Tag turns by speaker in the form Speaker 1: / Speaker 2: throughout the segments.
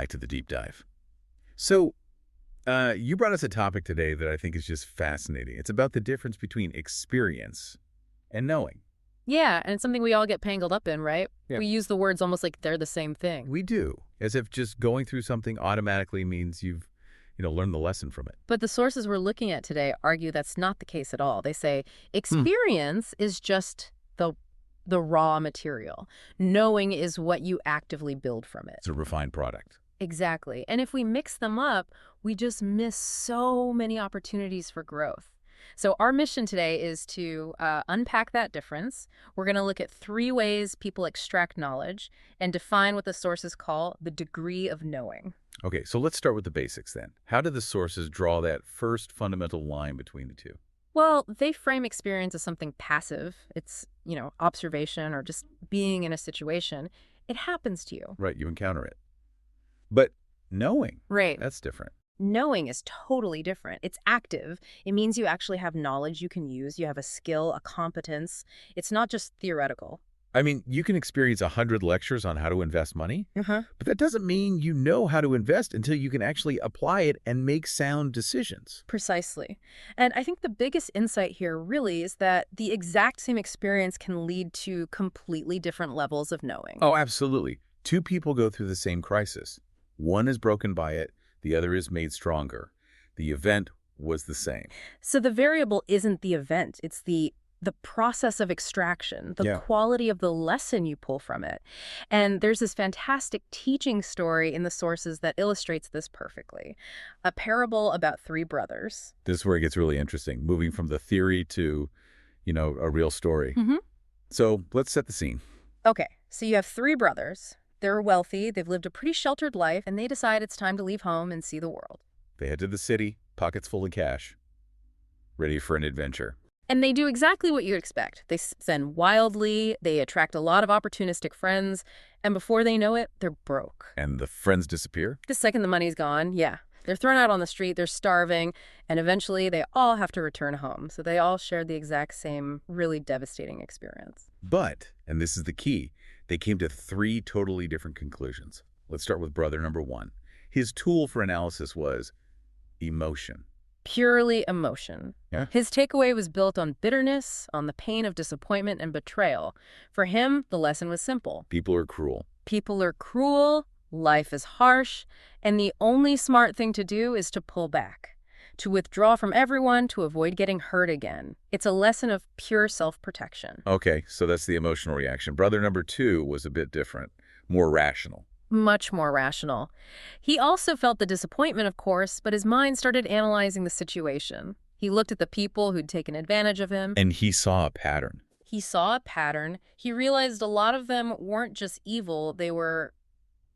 Speaker 1: back to the deep dive. So, you brought us a topic today that I think is just fascinating. It's about the difference between experience and knowing.
Speaker 2: Yeah, and it's something we all get tangled up in, right?
Speaker 1: Yeah.
Speaker 2: We use the words almost like they're the same thing.
Speaker 1: We do, as if just going through something automatically means you've, learned the lesson from it.
Speaker 2: But the sources we're looking at today argue that's not the case at all. They say experience is just the raw material. Knowing is what you actively build from it.
Speaker 1: It's a refined product.
Speaker 2: Exactly. And if we mix them up, we just miss so many opportunities for growth. So our mission today is to unpack that difference. We're going to look at 3 ways people extract knowledge and define what the sources call the degree of knowing.
Speaker 1: Okay, so let's start with the basics then. How do the sources draw that first fundamental line between the two?
Speaker 2: Well, they frame experience as something passive. It's, observation or just being in a situation. It happens to you.
Speaker 1: Right, you encounter it. But knowing,
Speaker 2: Right.
Speaker 1: that's different.
Speaker 2: Knowing is totally different. It's active. It means you actually have knowledge you can use. You have a skill, a competence. It's not just theoretical.
Speaker 1: I mean, you can experience 100 lectures on how to invest money,
Speaker 2: Uh-huh.
Speaker 1: but that doesn't mean you know how to invest until you can actually apply it and make sound decisions.
Speaker 2: Precisely. And I think the biggest insight here really is that the exact same experience can lead to completely different levels of knowing.
Speaker 1: Oh, absolutely. 2 people go through the same crisis. One is broken by it, the other is made stronger. The event was the same.
Speaker 2: So the variable isn't the event. It's the process of extraction, the
Speaker 1: Yeah.
Speaker 2: quality of the lesson you pull from it. And there's this fantastic teaching story in the sources that illustrates this perfectly. A parable about 3 brothers.
Speaker 1: This is where it gets really interesting, moving from the theory to, a real story.
Speaker 2: Mm-hmm.
Speaker 1: So let's set the scene.
Speaker 2: Okay, so you have 3 brothers. They're wealthy, they've lived a pretty sheltered life, and they decide it's time to leave home and see the world.
Speaker 1: They head to the city, pockets full of cash, ready for an adventure.
Speaker 2: And they do exactly what you'd expect. They spend wildly, they attract a lot of opportunistic friends, and before they know it, they're broke.
Speaker 1: And the friends disappear?
Speaker 2: The second the money's gone, yeah. They're thrown out on the street, they're starving, and eventually they all have to return home. So they all shared the exact same really devastating experience.
Speaker 1: But, and this is the key, they came to 3 totally different conclusions. Let's start with brother number 1. His tool for analysis was emotion.
Speaker 2: Purely emotion.
Speaker 1: Yeah.
Speaker 2: His takeaway was built on bitterness, on the pain of disappointment and betrayal. For him, the lesson was simple.
Speaker 1: People are cruel.
Speaker 2: People are cruel, life is harsh, and the only smart thing to do is to pull back, to withdraw from everyone, to avoid getting hurt again. It's a lesson of pure self-protection.
Speaker 1: Okay, so that's the emotional reaction. Brother number 2 was a bit different, more rational.
Speaker 2: Much more rational. He also felt the disappointment, of course, but his mind started analyzing the situation. He looked at the people who'd taken advantage of him.
Speaker 1: And he saw a pattern.
Speaker 2: He saw a pattern. He realized a lot of them weren't just evil, they were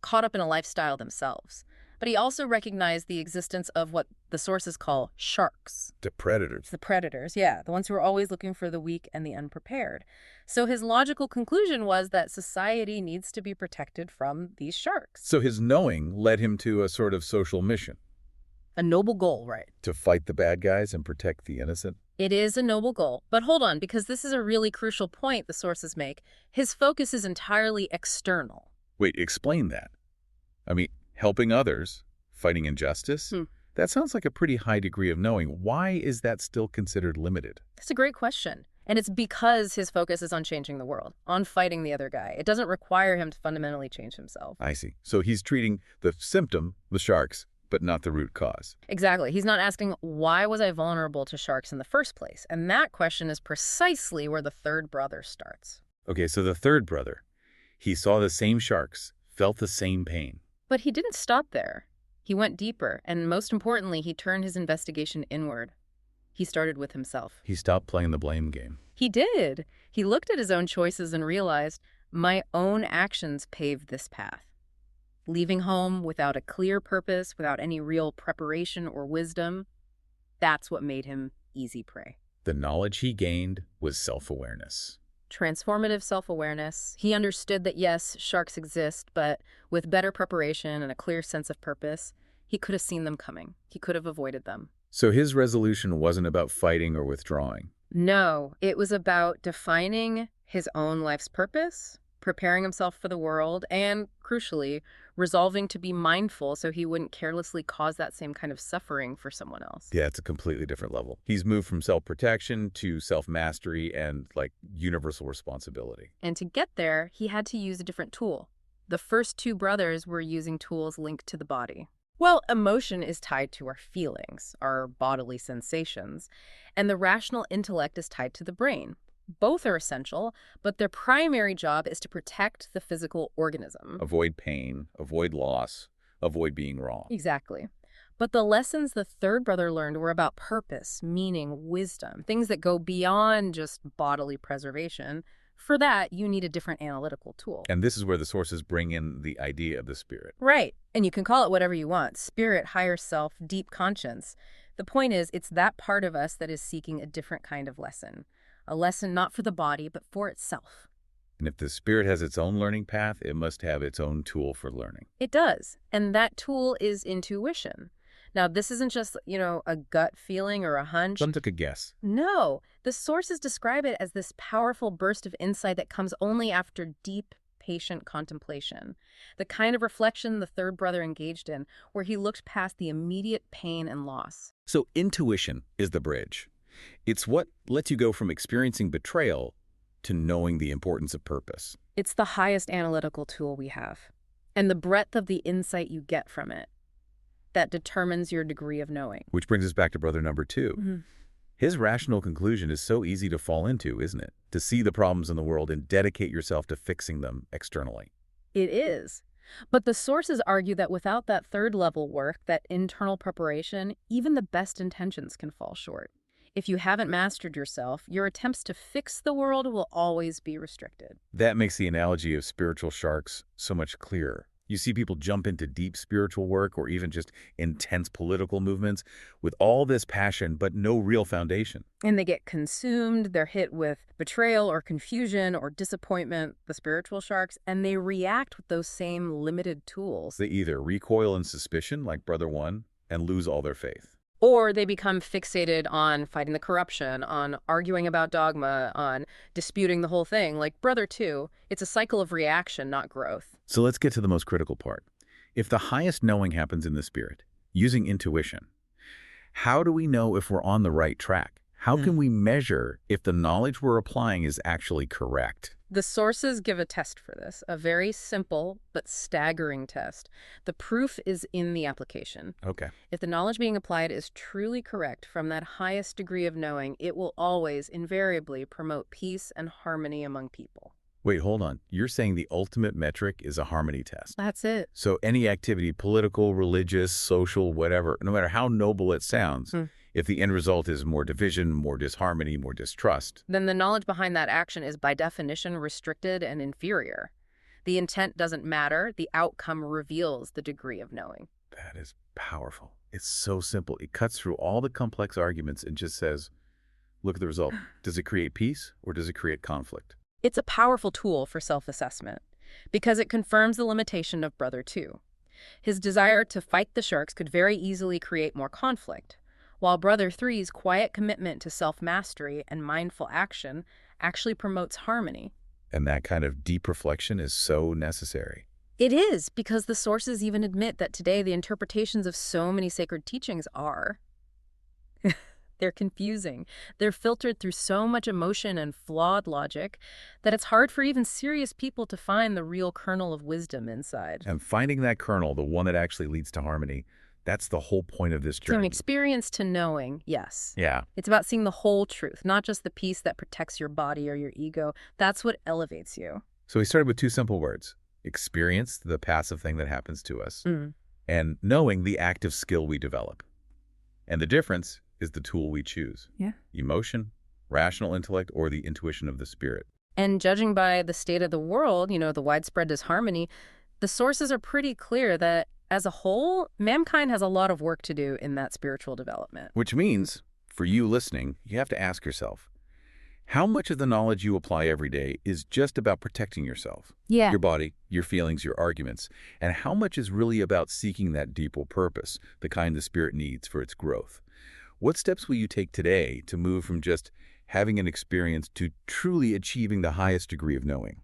Speaker 2: caught up in a lifestyle themselves. But he also recognized the existence of what the sources call sharks.
Speaker 1: The predators.
Speaker 2: The predators, yeah, the ones who are always looking for the weak and the unprepared. So his logical conclusion was that society needs to be protected from these sharks.
Speaker 1: So his knowing led him to a sort of social mission.
Speaker 2: A noble goal, right?
Speaker 1: To fight the bad guys and protect the innocent.
Speaker 2: It is a noble goal. But hold on, because this is a really crucial point the sources make. His focus is entirely external.
Speaker 1: Wait, explain that. I mean, helping others, fighting injustice? That sounds like a pretty high degree of knowing. Why is that still considered limited?
Speaker 2: That's a great question. And it's because his focus is on changing the world, on fighting the other guy. It doesn't require him to fundamentally change himself.
Speaker 1: I see. So he's treating the symptom, the sharks, but not the root cause.
Speaker 2: Exactly. He's not asking, why was I vulnerable to sharks in the first place? And that question is precisely where the 3rd brother starts.
Speaker 1: Okay, so the 3rd brother, he saw the same sharks, felt the same pain.
Speaker 2: But he didn't stop there. He went deeper, and most importantly, he turned his investigation inward. He started with himself.
Speaker 1: He stopped playing the blame game.
Speaker 2: He did. He looked at his own choices and realized, my own actions paved this path. Leaving home without a clear purpose, without any real preparation or wisdom, that's what made him easy prey.
Speaker 1: The knowledge he gained was self-awareness.
Speaker 2: Transformative self-awareness. He understood that, yes, sharks exist, but with better preparation and a clear sense of purpose, he could have seen them coming. He could have avoided them.
Speaker 1: So his resolution wasn't about fighting or withdrawing.
Speaker 2: No, it was about defining his own life's purpose preparing himself for the world, and, crucially, resolving to be mindful so he wouldn't carelessly cause that same kind of suffering for someone else.
Speaker 1: Yeah, it's a completely different level. He's moved from self-protection to self-mastery and, like, universal responsibility.
Speaker 2: And to get there, he had to use a different tool. The first two brothers were using tools linked to the body. Well, emotion is tied to our feelings, our bodily sensations, and the rational intellect is tied to the brain. Both are essential, but their primary job is to protect the physical organism.
Speaker 1: Avoid pain, avoid loss, avoid being wrong.
Speaker 2: Exactly. But the lessons the third brother learned were about purpose, meaning, wisdom, things that go beyond just bodily preservation. For that, you need a different analytical tool.
Speaker 1: And this is where the sources bring in the idea of the spirit.
Speaker 2: Right. And you can call it whatever you want. Spirit, higher self, deep conscience. The point is, it's that part of us that is seeking a different kind of lesson. A lesson not for the body, but for itself.
Speaker 1: And if the spirit has its own learning path, it must have its own tool for learning.
Speaker 2: It does. And that tool is intuition. Now, this isn't just, a gut feeling or a hunch.
Speaker 1: Some took a guess.
Speaker 2: No. The sources describe it as this powerful burst of insight that comes only after deep, patient contemplation. The kind of reflection the third brother engaged in, where he looked past the immediate pain and loss.
Speaker 1: So intuition is the bridge. It's what lets you go from experiencing betrayal to knowing the importance of purpose.
Speaker 2: It's the highest analytical tool we have, and the breadth of the insight you get from it that determines your degree of knowing.
Speaker 1: Which brings us back to brother number 2. His rational conclusion is so easy to fall into, isn't it? To see the problems in the world and dedicate yourself to fixing them externally.
Speaker 2: It is. But the sources argue that without that third level work, that internal preparation, even the best intentions can fall short. If you haven't mastered yourself, your attempts to fix the world will always be restricted.
Speaker 1: That makes the analogy of spiritual sharks so much clearer. You see people jump into deep spiritual work or even just intense political movements with all this passion but no real foundation.
Speaker 2: And they get consumed, they're hit with betrayal or confusion or disappointment, the spiritual sharks, and they react with those same limited tools.
Speaker 1: They either recoil in suspicion, like Brother 1, and lose all their faith.
Speaker 2: Or they become fixated on fighting the corruption, on arguing about dogma, on disputing the whole thing. Like Brother 2, it's a cycle of reaction, not growth.
Speaker 1: So let's get to the most critical part. If the highest knowing happens in the spirit, using intuition, how do we know if we're on the right track? How can we measure if the knowledge we're applying is actually correct?
Speaker 2: The sources give a test for this, a very simple but staggering test. The proof is in the application.
Speaker 1: Okay.
Speaker 2: If the knowledge being applied is truly correct from that highest degree of knowing, it will always, invariably, promote peace and harmony among people.
Speaker 1: Wait, hold on. You're saying the ultimate metric is a harmony test.
Speaker 2: That's it.
Speaker 1: So any activity, political, religious, social, whatever, no matter how noble it sounds, if the end result is more division, more disharmony, more distrust,
Speaker 2: Then the knowledge behind that action is by definition restricted and inferior. The intent doesn't matter. The outcome reveals the degree of knowing.
Speaker 1: that is powerful. It's so simple. It cuts through all the complex arguments and just says, look at the result. Does it create peace or does it create conflict?
Speaker 2: It's a powerful tool for self-assessment because it confirms the limitation of Brother 2. His desire to fight the sharks could very easily create more conflict, while Brother 3's quiet commitment to self-mastery and mindful action actually promotes harmony.
Speaker 1: And that kind of deep reflection is so necessary.
Speaker 2: It is, because the sources even admit that today the interpretations of so many sacred teachings are they're confusing. They're filtered through so much emotion and flawed logic that it's hard for even serious people to find the real kernel of wisdom inside.
Speaker 1: And finding that kernel, the one that actually leads to harmony, that's the whole point of this
Speaker 2: From
Speaker 1: journey.
Speaker 2: experience to knowing, yes.
Speaker 1: Yeah.
Speaker 2: It's about seeing the whole truth, not just the piece that protects your body or your ego. That's what elevates you.
Speaker 1: So we started with two simple words. Experience, the passive thing that happens to us, and knowing, the active skill we develop. And the difference is the tool we choose.
Speaker 2: Yeah.
Speaker 1: Emotion, rational intellect, or the intuition of the spirit.
Speaker 2: And judging by the state of the world, the widespread disharmony, the sources are pretty clear that as a whole, mankind has a lot of work to do in that spiritual development.
Speaker 1: Which means, for you listening, you have to ask yourself, how much of the knowledge you apply every day is just about protecting yourself?
Speaker 2: Yeah.
Speaker 1: Your body, your feelings, your arguments, and how much is really about seeking that deeper purpose, the kind the spirit needs for its growth? What steps will you take today to move from just having an experience to truly achieving the highest degree of knowing?